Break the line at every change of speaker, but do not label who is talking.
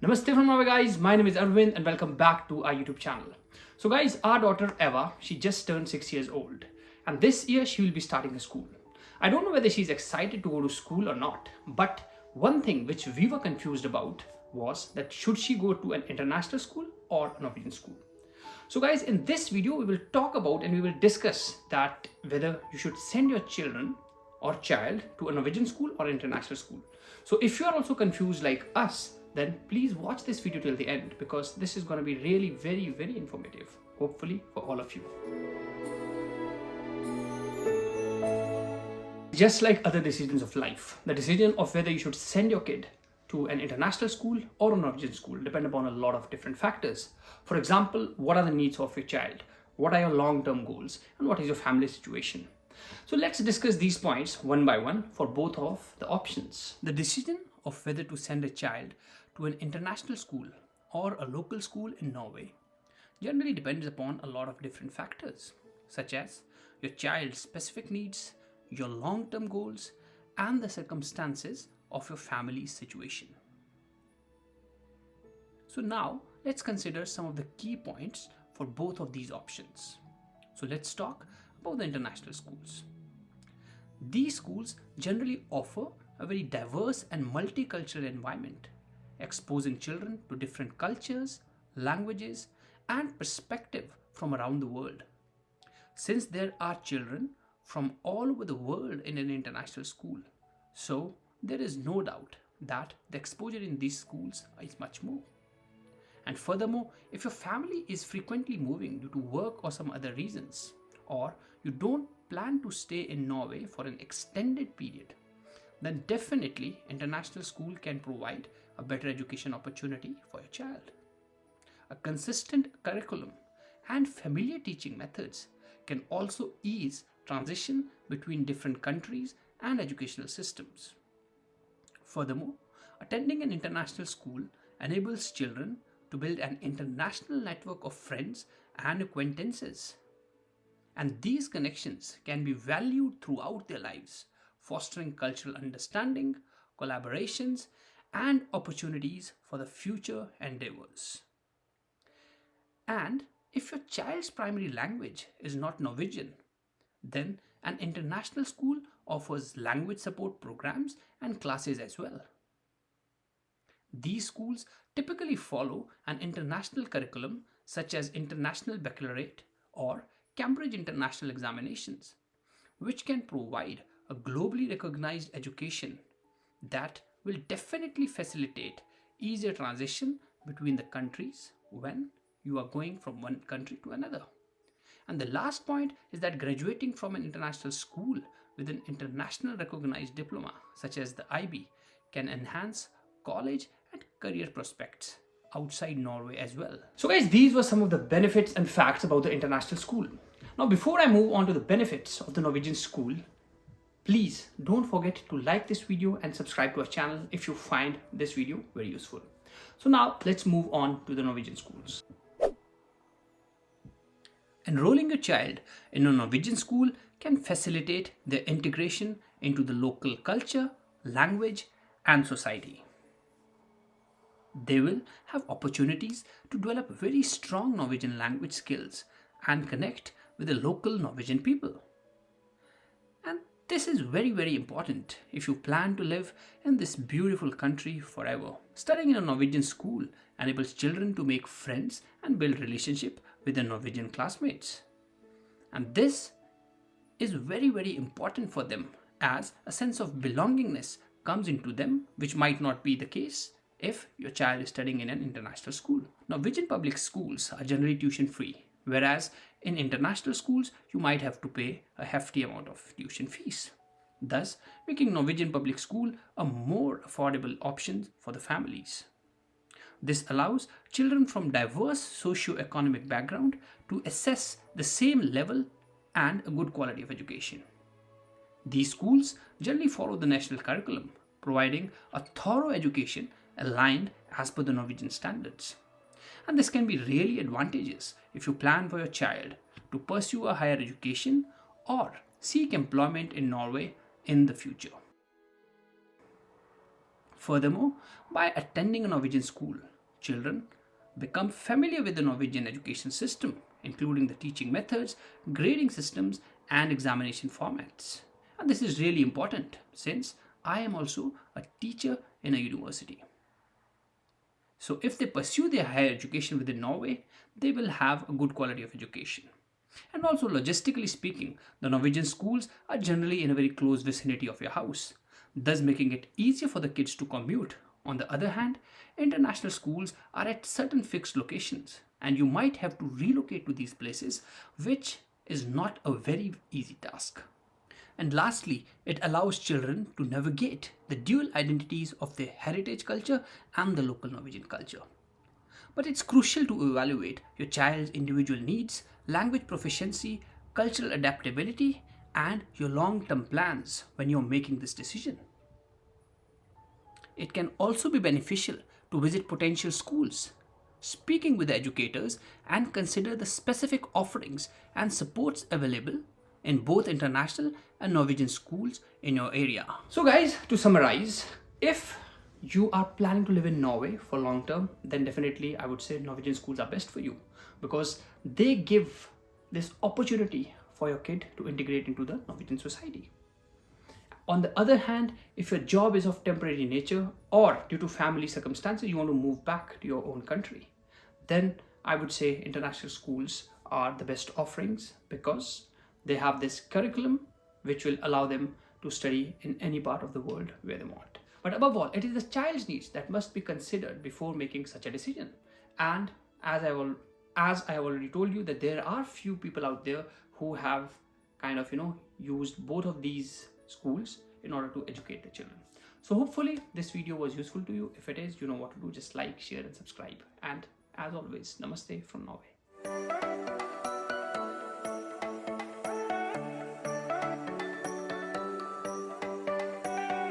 Namaste from Norway, guys. My name is Arvind and welcome back to our YouTube channel. So guys, our daughter Eva, she just turned 6 years old and this year she will be starting a school. I don't know whether she's excited to go to school or not, but one thing which we were confused about was that should she go to an international school or a Norwegian school. So guys, in this video we will talk about and we will discuss that whether you should send your children or child to a Norwegian school or international school. So if you are also confused like us, then please watch this video till the end because this is going to be really very informative, hopefully for all of you. Just like other decisions of life, the decision of whether you should send your kid to an international school or a Norwegian school depend upon a lot of different factors. For example, what are the needs of your child? What are your long-term goals? And what is your family situation? So let's discuss these points one by one for both of the options. The decision of whether to send a child to an international school or a local school in Norway generally depends upon a lot of different factors, such as your child's specific needs, your long-term goals, and the circumstances of your family's situation. So now let's consider some of the key points for both of these options. So let's talk about the international schools. These schools generally offer a very diverse and multicultural environment, exposing children to different cultures, languages, and perspectives from around the world. Since there are children from all over the world in an international school, so there is no doubt that the exposure in these schools is much more. And furthermore, if your family is frequently moving due to work or some other reasons, or you don't plan to stay in Norway for an extended period, then definitely international school can provide a better education opportunity for your child. A consistent curriculum and familiar teaching methods can also ease transition between different countries and educational systems. Furthermore, attending an international school enables children to build an international network of friends and acquaintances. And these connections can be valued throughout their lives, fostering cultural understanding, collaborations, and opportunities for the future endeavors. And if your child's primary language is not Norwegian, then an international school offers language support programs and classes as well. These schools typically follow an international curriculum such as International Baccalaureate or Cambridge International Examinations, which can provide a globally recognized education that will definitely facilitate easier transition between the countries when you are going from one country to another. And the last point is that graduating from an international school with an international recognized diploma such as the IB can enhance college and career prospects outside Norway as well. So guys, these were some of the benefits and facts about the international school. Now before I move on to the benefits of the Norwegian school, please don't forget to like this video and subscribe to our channel if you find this video very useful. So now let's move on to the Norwegian schools. Enrolling your child in a Norwegian school can facilitate their integration into the local culture, language, and society. They will have opportunities to develop very strong Norwegian language skills and connect with the local Norwegian people. And this is very important if you plan to live in this beautiful country forever. Studying in a Norwegian school enables children to make friends and build relationship with their Norwegian classmates. And this is very important for them as a sense of belongingness comes into them, which might not be the case if your child is studying in an international school. Norwegian public schools are generally tuition free, whereas in international schools you might have to pay a hefty amount of tuition fees, thus making Norwegian public school a more affordable option for the families. This allows children from diverse socio-economic background to assess the same level and a good quality of education. These schools generally follow the national curriculum, providing a thorough education aligned as per the Norwegian standards. And this can be really advantageous if you plan for your child to pursue a higher education or seek employment in Norway in the future. Furthermore, by attending a Norwegian school, children become familiar with the Norwegian education system, including the teaching methods, grading systems, and examination formats. And this is really important since I am also a teacher in a university. So if they pursue their higher education within Norway, they will have a good quality of education. And also, logistically speaking, the Norwegian schools are generally in a very close vicinity of your house, thus making it easier for the kids to commute. On the other hand, international schools are at certain fixed locations, and you might have to relocate to these places, which is not a very easy task. And lastly, it allows children to navigate the dual identities of their heritage culture and the local Norwegian culture. But it's crucial to evaluate your child's individual needs, language proficiency, cultural adaptability, and your long-term plans when you're making this decision. It can also be beneficial to visit potential schools, speaking with the educators, and consider the specific offerings and supports available in both international and Norwegian schools in your area. So guys, to summarize, if you are planning to live in Norway for long term, then definitely I would say Norwegian schools are best for you because they give this opportunity for your kid to integrate into the Norwegian society. On the other hand, if your job is of temporary nature or due to family circumstances you want to move back to your own country, then I would say international schools are the best offerings because they have this curriculum which will allow them to study in any part of the world where they want. But above all, it is the child's needs that must be considered before making such a decision. And as I have already told you, that there are few people out there who have kind of used both of these schools in order to educate the children. So hopefully this video was useful to you. If it is, you know what to do. Just like, share and subscribe. And as always, namaste from Norway.